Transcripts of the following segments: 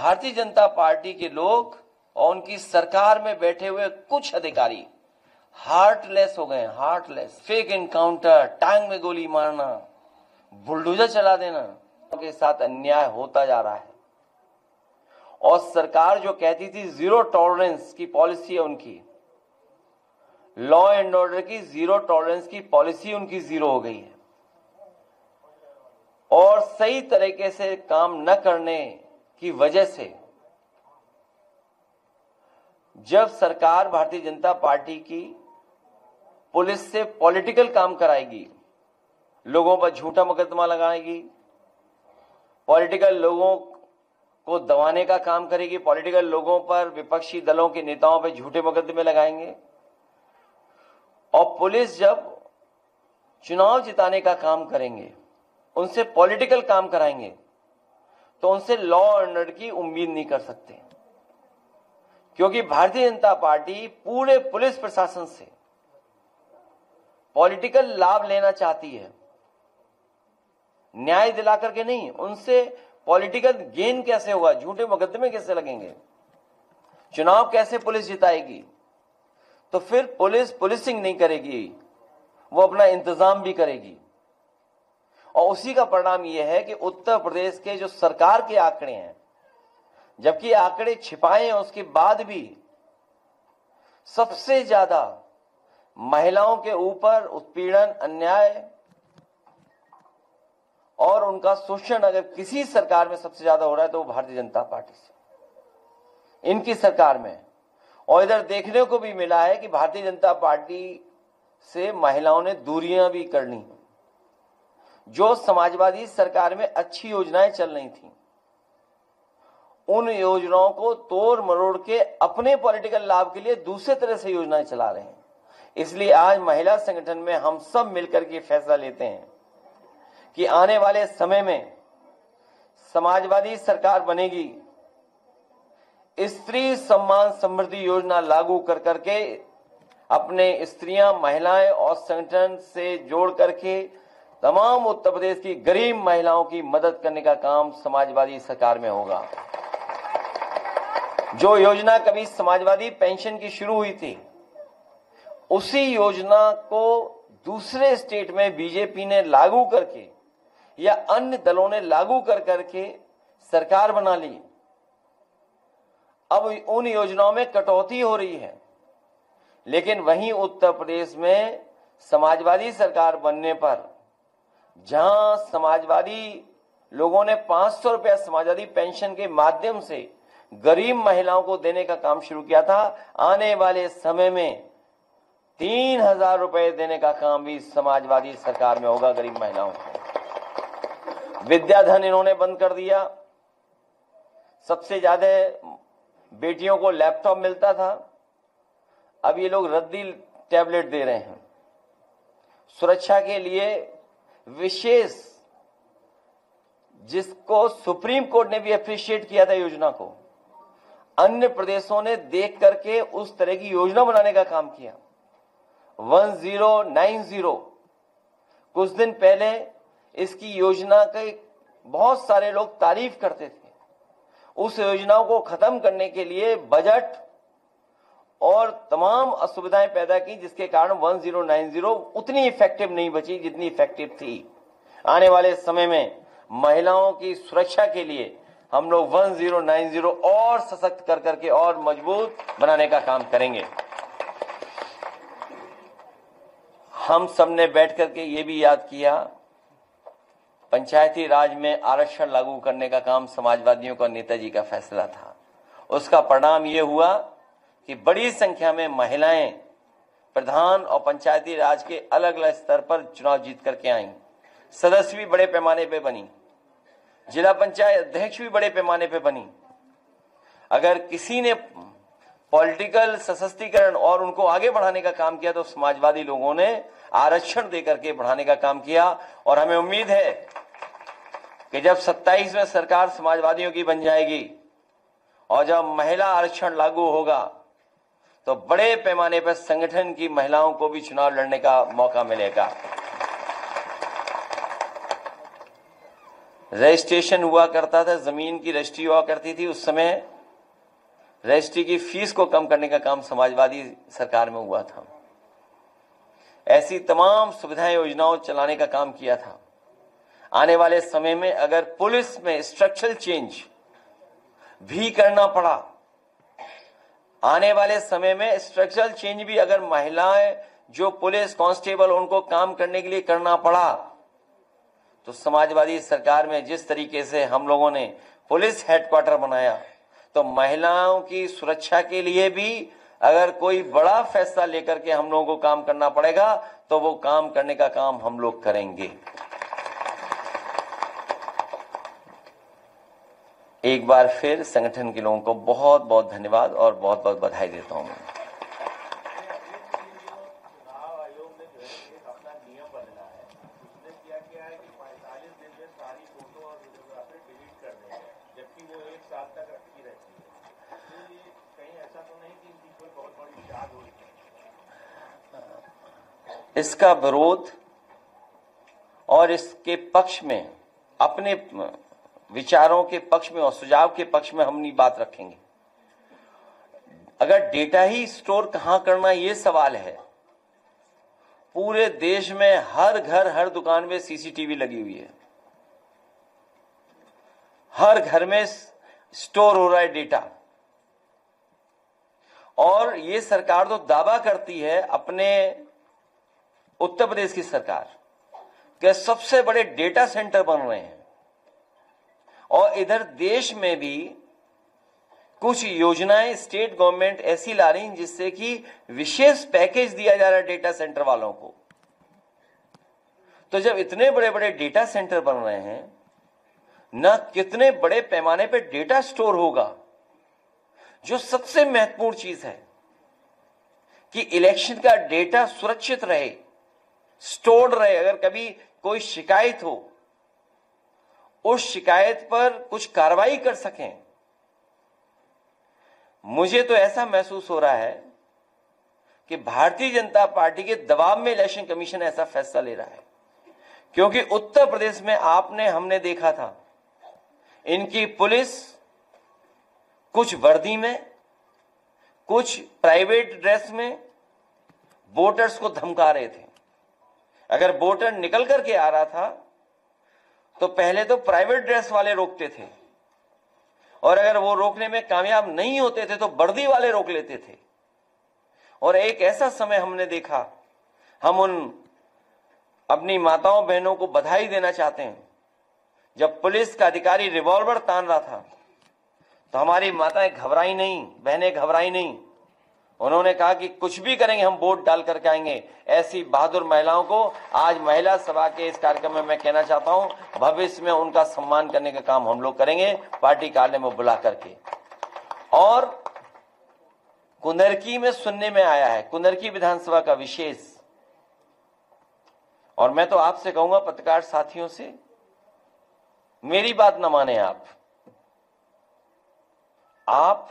Bharatiya Janata party के लोग और उनकी सरकार में बैठे हुए कुछ अधिकारी हार्टलेस हो गए, हार्टलेस। फेक एनकाउंटर, टांग में गोली मारना, बुलडोजर चला देना के साथ अन्याय होता जा रहा है। और सरकार जो कहती थी जीरो टॉलरेंस की पॉलिसी है उनकी, लॉ एंड ऑर्डर की जीरो टॉलरेंस की पॉलिसी उनकी जीरो हो गई है। और सही तरीके से काम न करने की वजह से जब सरकार भारतीय जनता पार्टी की पुलिस से पॉलिटिकल काम कराएगी, लोगों पर झूठा मुकदमा लगाएगी, पॉलिटिकल लोगों को दबाने का काम करेगी, पॉलिटिकल लोगों पर, विपक्षी दलों के नेताओं पर झूठे मुकदमे लगाएंगे, और पुलिस जब चुनाव जिताने का काम करेंगे, उनसे पॉलिटिकल काम कराएंगे, तो उनसे लॉ एंड ऑर्डर की उम्मीद नहीं कर सकते। क्योंकि भारतीय जनता पार्टी पूरे पुलिस प्रशासन से पॉलिटिकल लाभ लेना चाहती है, न्याय दिला करके नहीं। उनसे पॉलिटिकल गेन कैसे होगा, झूठे मुकदमे कैसे लगेंगे, चुनाव कैसे पुलिस जिताएगी। तो फिर पुलिस पुलिसिंग नहीं करेगी, वो अपना इंतजाम भी करेगी। और उसी का परिणाम यह है कि उत्तर प्रदेश के जो सरकार के आंकड़े हैं, जबकि आंकड़े छिपाए हैं, उसके बाद भी सबसे ज्यादा महिलाओं के ऊपर उत्पीड़न, अन्याय और उनका शोषण अगर किसी सरकार में सबसे ज्यादा हो रहा है तो वो भारतीय जनता पार्टी से, इनकी सरकार में। और इधर देखने को भी मिला है कि भारतीय जनता पार्टी से महिलाओं ने दूरियां भी कर ली। जो समाजवादी सरकार में अच्छी योजनाएं चल रही थी, उन योजनाओं को तोड़ मरोड़ के अपने पॉलिटिकल लाभ के लिए दूसरे तरह से योजनाएं चला रहे हैं। इसलिए आज महिला संगठन में हम सब मिलकर के फैसला लेते हैं कि आने वाले समय में समाजवादी सरकार बनेगी, स्त्री सम्मान समृद्धि योजना लागू कर करके अपने स्त्रियां, महिलाएं और संगठन से जोड़ करके तमाम उत्तर प्रदेश की गरीब महिलाओं की मदद करने का काम समाजवादी सरकार में होगा। जो योजना कभी समाजवादी पेंशन की शुरू हुई थी, उसी योजना को दूसरे स्टेट में बीजेपी ने लागू करके या अन्य दलों ने लागू कर करके सरकार बना ली। अब उन योजनाओं में कटौती हो रही है, लेकिन वहीं उत्तर प्रदेश में समाजवादी सरकार बनने पर, जहां समाजवादी लोगों ने 500 रुपया समाजवादी पेंशन के माध्यम से गरीब महिलाओं को देने का काम शुरू किया था, आने वाले समय में 3000 रुपए देने का काम भी समाजवादी सरकार में होगा गरीब महिलाओं को। विद्याधन इन्होंने बंद कर दिया। सबसे ज्यादा बेटियों को लैपटॉप मिलता था, अब ये लोग रद्दी टैबलेट दे रहे हैं। सुरक्षा के लिए विशेष, जिसको सुप्रीम कोर्ट ने भी अप्रिशिएट किया था योजना को, अन्य प्रदेशों ने देख करके उस तरह की योजना बनाने का काम किया। 1090, कुछ दिन पहले इसकी योजना के बहुत सारे लोग तारीफ करते थे। उस योजनाओं को खत्म करने के लिए बजट और तमाम असुविधाएं पैदा की, जिसके कारण 1090 उतनी इफेक्टिव नहीं बची जितनी इफेक्टिव थी। आने वाले समय में महिलाओं की सुरक्षा के लिए हम लोग 1090 और सशक्त कर करके और मजबूत बनाने का काम करेंगे। हम सबने बैठ करके ये भी याद किया, पंचायती राज में आरक्षण लागू करने का काम समाजवादियों का, नेताजी का फैसला था। उसका परिणाम ये हुआ कि बड़ी संख्या में महिलाएं प्रधान और पंचायती राज के अलग अलग स्तर पर चुनाव जीत करके आईं। सदस्य भी बड़े पैमाने पे बनी, जिला पंचायत अध्यक्ष भी बड़े पैमाने पे बनी। अगर किसी ने पॉलिटिकल सशक्तिकरण और उनको आगे बढ़ाने का काम किया तो समाजवादी लोगों ने आरक्षण देकर के बढ़ाने का काम किया। और हमें उम्मीद है कि जब 27 में सरकार समाजवादियों की बन जाएगी और जब महिला आरक्षण लागू होगा तो बड़े पैमाने पर संगठन की महिलाओं को भी चुनाव लड़ने का मौका मिलेगा। रजिस्ट्रेशन हुआ करता था, जमीन की रजिस्ट्री हुआ करती थी, उस समय रजिस्ट्री की फीस को कम करने का काम समाजवादी सरकार में हुआ था। ऐसी तमाम सुविधाएं योजनाओं चलाने का काम किया था। आने वाले समय में अगर पुलिस में स्ट्रक्चरल चेंज भी करना पड़ा, आने वाले समय में स्ट्रक्चरल चेंज भी अगर महिलाएं जो पुलिस कांस्टेबल उनको काम करने के लिए करना पड़ा, तो समाजवादी सरकार में जिस तरीके से हम लोगों ने पुलिस हेडक्वार्टर बनाया, तो महिलाओं की सुरक्षा के लिए भी अगर कोई बड़ा फैसला लेकर के हम लोगों को काम करना पड़ेगा, तो वो काम करने का काम हम लोग करेंगे। एक बार फिर संगठन के लोगों को बहुत बहुत धन्यवाद और बहुत बहुत बधाई देता हूं। इसका विरोध और इसके पक्ष में, अपने विचारों के पक्ष में और सुझाव के पक्ष में हम बात रखेंगे। अगर डेटा ही स्टोर कहां करना, यह सवाल है। पूरे देश में हर घर हर दुकान में सीसीटीवी लगी हुई है, हर घर में स्टोर हो रहा है डेटा। और ये सरकार तो दावा करती है, अपने उत्तर प्रदेश की सरकार, कि सबसे बड़े डेटा सेंटर बन रहे हैं। और इधर देश में भी कुछ योजनाएं स्टेट गवर्नमेंट ऐसी ला रही हैं जिससे कि विशेष पैकेज दिया जा रहा है डेटा सेंटर वालों को। तो जब इतने बड़े बड़े डेटा सेंटर बन रहे हैं, ना कितने बड़े पैमाने पे डेटा स्टोर होगा। जो सबसे महत्वपूर्ण चीज है कि इलेक्शन का डेटा सुरक्षित रहे, स्टोर्ड रहे। अगर कभी कोई शिकायत हो, उस शिकायत पर कुछ कार्रवाई कर सकें। मुझे तो ऐसा महसूस हो रहा है कि भारतीय जनता पार्टी के दबाव में इलेक्शन कमीशन ऐसा फैसला ले रहा है, क्योंकि उत्तर प्रदेश में हमने देखा था, इनकी पुलिस कुछ वर्दी में, कुछ प्राइवेट ड्रेस में वोटर्स को धमका रहे थे। अगर वोटर निकल करके आ रहा था तो पहले तो प्राइवेट ड्रेस वाले रोकते थे, और अगर वो रोकने में कामयाब नहीं होते थे तो वर्दी वाले रोक लेते थे। और एक ऐसा समय हमने देखा, हम उन अपनी माताओं बहनों को बधाई देना चाहते हैं, जब पुलिस का अधिकारी रिवॉल्वर तान रहा था तो हमारी माताएं घबराई नहीं, बहनें घबराई नहीं। उन्होंने कहा कि कुछ भी करेंगे, हम वोट डाल करके आएंगे। ऐसी बहादुर महिलाओं को आज महिला सभा के इस कार्यक्रम में मैं कहना चाहता हूं, भविष्य में उनका सम्मान करने का काम हम लोग करेंगे, पार्टी कार्यालय में बुला करके। और कुंदरकी में सुनने में आया है, कुंदरकी विधानसभा का विशेष, और मैं तो आपसे कहूंगा पत्रकार साथियों से, मेरी बात न माने आप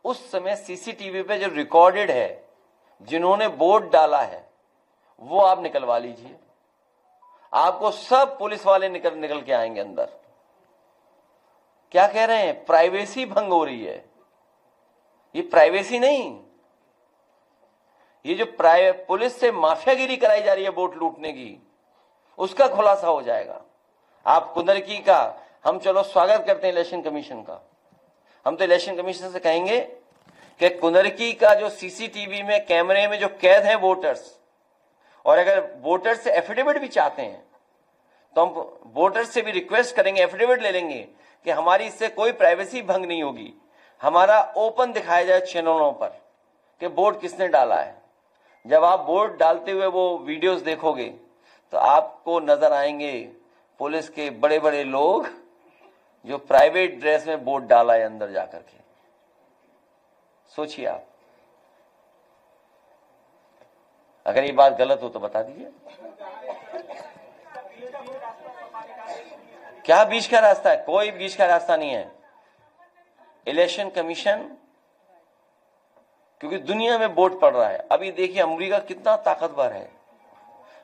उस समय सीसीटीवी पे जो रिकॉर्डेड है, जिन्होंने वोट डाला है, वो आप निकलवा लीजिए। आपको सब पुलिस वाले निकल के आएंगे अंदर। क्या कह रहे हैं? प्राइवेसी भंग हो रही है। ये प्राइवेसी नहीं, ये जो पुलिस से माफियागिरी कराई जा रही है वोट लूटने की, उसका खुलासा हो जाएगा। आप कुंदरकी का हम चलो स्वागत करते हैं इलेक्शन कमीशन का। हम तो इलेक्शन कमीशन से कहेंगे कि कुंदरकी का जो सीसीटीवी में कैमरे में जो कैद है वोटर्स, और अगर वोटर्स से एफिडेविट भी चाहते हैं तो हम वोटर्स से भी रिक्वेस्ट करेंगे, एफिडेविट ले लेंगे कि हमारी इससे कोई प्राइवेसी भंग नहीं होगी। हमारा ओपन दिखाया जाए चैनलों पर कि वोट किसने डाला है। जब आप वोट डालते हुए वो वीडियोस देखोगे तो आपको नजर आएंगे पुलिस के बड़े बड़े लोग जो प्राइवेट ड्रेस में वोट डाला है अंदर जाकर के। सोचिए आप, अगर ये बात गलत हो तो बता दीजिए। क्या बीच का रास्ता है? कोई बीच का रास्ता नहीं है। इलेक्शन कमीशन, क्योंकि दुनिया में वोट पड़ रहा है। अभी देखिए अमेरिका कितना ताकतवर है,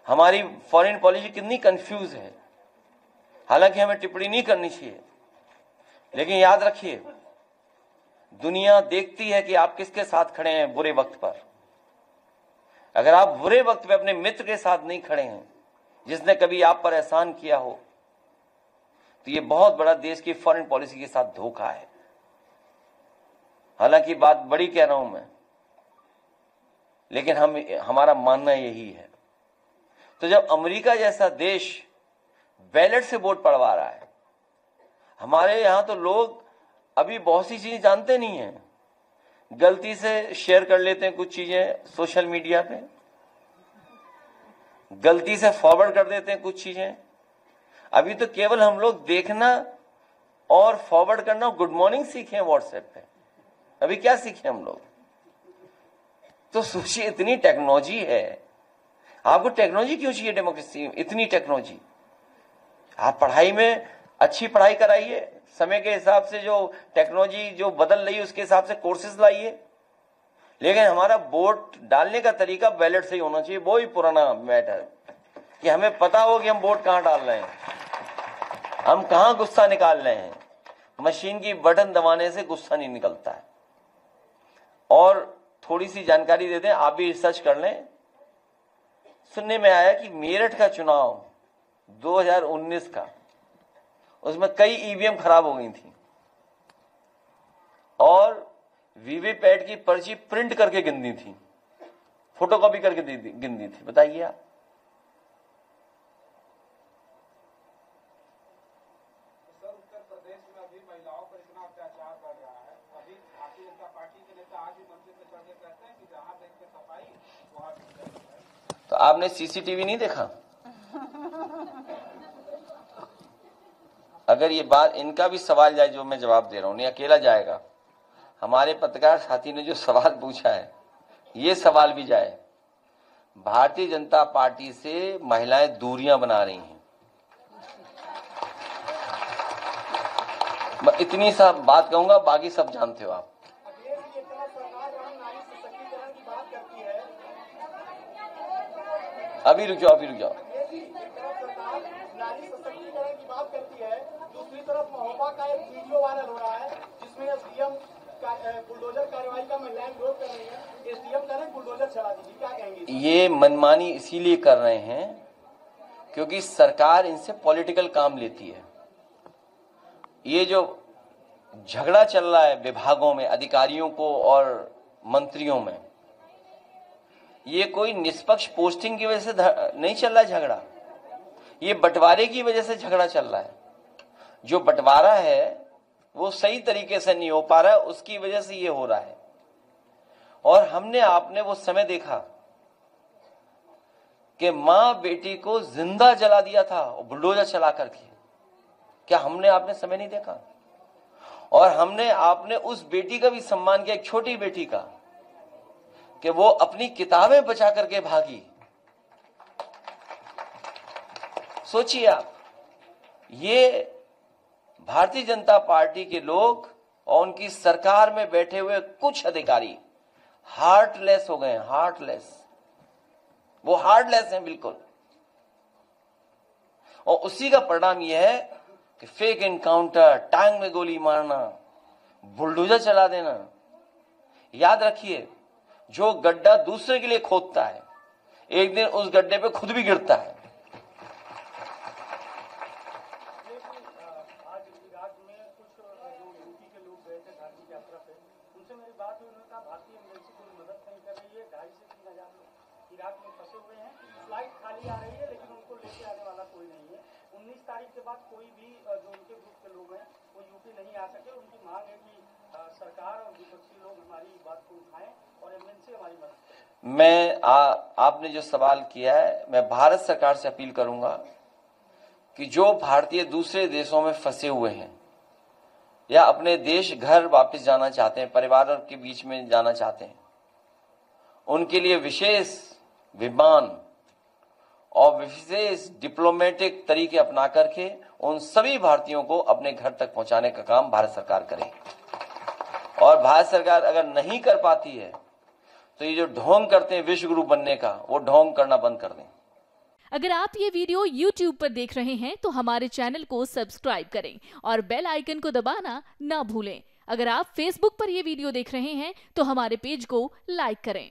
हमारी फॉरेन पॉलिसी कितनी कंफ्यूज है। हालांकि हमें टिप्पणी नहीं करनी चाहिए, लेकिन याद रखिए दुनिया देखती है कि आप किसके साथ खड़े हैं बुरे वक्त पर। अगर आप बुरे वक्त पे अपने मित्र के साथ नहीं खड़े हैं जिसने कभी आप पर एहसान किया हो, तो ये बहुत बड़ा देश की फॉरेन पॉलिसी के साथ धोखा है। हालांकि बात बड़ी कह रहा हूं मैं, लेकिन हमारा मानना यही है। तो जब अमेरिका जैसा देश बैलेट से वोट पड़वा रहा है, हमारे यहां तो लोग अभी बहुत सी चीजें जानते नहीं हैं, गलती से शेयर कर लेते हैं कुछ चीजें सोशल मीडिया पे, गलती से फॉरवर्ड कर देते हैं कुछ चीजें। अभी तो केवल हम लोग देखना और फॉरवर्ड करना, गुड मॉर्निंग सीखे व्हाट्सएप पे, अभी क्या सीखे हम लोग। तो सोचिए इतनी टेक्नोलॉजी है, आपको टेक्नोलॉजी क्यों चाहिए डेमोक्रेसी, इतनी टेक्नोलॉजी। आप पढ़ाई में अच्छी पढ़ाई कराइए, समय के हिसाब से जो टेक्नोलॉजी जो बदल रही है उसके हिसाब से कोर्सेज लाइए, लेकिन हमारा वोट डालने का तरीका बैलेट से ही होना चाहिए। वो ही पुराना मैटर कि हमें पता हो कि हम वोट कहां डाल रहे हैं, हम कहां गुस्सा निकाल रहे हैं। मशीन की बटन दबाने से गुस्सा नहीं निकलता है। और थोड़ी सी जानकारी दे दें, आप भी रिसर्च कर लें। सुनने में आया कि मेरठ का चुनाव 2019 का, उसमें कई ईवीएम खराब हो गई थी और वीवीपैट की पर्ची प्रिंट करके गिननी थी, फोटोकॉपी करके गिननी थी। बताइए आप। सर, उत्तर प्रदेश में अभी महिलाओं पर इतना अत्याचार बढ़ रहा है, अभी भारतीय जनता पार्टी के नेता आज भी मंदिर में चढ़ के कहते हैं कि जहां देखते सफाई वहां। तो आपने सीसीटीवी नहीं देखा? अगर ये बात, इनका भी सवाल जाए जो मैं जवाब दे रहा हूं, नहीं अकेला जाएगा। हमारे पत्रकार साथी ने जो सवाल पूछा है, ये सवाल भी जाए। भारतीय जनता पार्टी से महिलाएं दूरियां बना रही हैं। मैं इतनी सा बात कहूंगा, बाकी सब जानते हो आप। अभी रुक जाओ, अभी रुक जाओ। दूसरी तरफ महोबा का एक वीडियो वायरल हो रहा है जिसमें सीएम बुलडोजर कार्रवाई का महिलाएं विरोध कर रही हैं। एसडीएम कह रहे हैं बुलडोजर चला दीजिए, क्या कहेंगे? ये मनमानी इसीलिए कर रहे हैं क्योंकि सरकार इनसे पॉलिटिकल काम लेती है। ये जो झगड़ा चल रहा है विभागों में, अधिकारियों को और मंत्रियों में, ये कोई निष्पक्ष पोस्टिंग की वजह से नहीं चल रहा है झगड़ा, ये बंटवारे की वजह से झगड़ा चल रहा है। जो बंटवारा है वो सही तरीके से नहीं हो पा रहा है, उसकी वजह से ये हो रहा है। और हमने आपने वो समय देखा कि मां बेटी को जिंदा जला दिया था बुलडोजर चला करके। क्या हमने आपने समय नहीं देखा? और हमने आपने उस बेटी का भी सम्मान किया, एक छोटी बेटी का, कि वो अपनी किताबें बचा करके भागी। सोचिए आप, ये भारतीय जनता पार्टी के लोग और उनकी सरकार में बैठे हुए कुछ अधिकारी हार्टलेस हो गए हैं, हार्टलेस। वो हार्टलेस हैं बिल्कुल। और उसी का परिणाम यह है कि फेक एनकाउंटर, टांग में गोली मारना, बुलडोजर चला देना। याद रखिए, जो गड्ढा दूसरे के लिए खोदता है, एक दिन उस गड्ढे पे खुद भी गिरता है। इराक में फंसे हुए हैं, फ्लाइट खाली आ रही है लेकिन उनको लेके आने वाला कोई नहीं है। 19 तारीख के बाद कोई भी जो उनके ग्रुप के लोग हैं वो यूपी नहीं आ सके। उनकी मांग है कि सरकार और विपक्षी लोग हमारी बात को उठाएं और एमएनसी हमारी मदद। आपने जो सवाल किया है, मैं भारत सरकार से अपील करूंगा कि जो भारतीय दूसरे देशों में फंसे हुए हैं या अपने देश घर वापस जाना चाहते हैं, परिवार के बीच में जाना चाहते हैं, उनके लिए विशेष विमान और विशेष डिप्लोमेटिक तरीके अपना करके उन सभी भारतीयों को अपने घर तक पहुंचाने का काम भारत सरकार करे। और भारत सरकार अगर नहीं कर पाती है तो ये जो ढोंग करते हैं विश्व गुरु बनने का, वो ढोंग करना बंद कर दें। अगर आप ये वीडियो YouTube पर देख रहे हैं तो हमारे चैनल को सब्सक्राइब करें और बेल आइकन को दबाना ना भूलें। अगर आप Facebook पर ये वीडियो देख रहे हैं तो हमारे पेज को लाइक करें।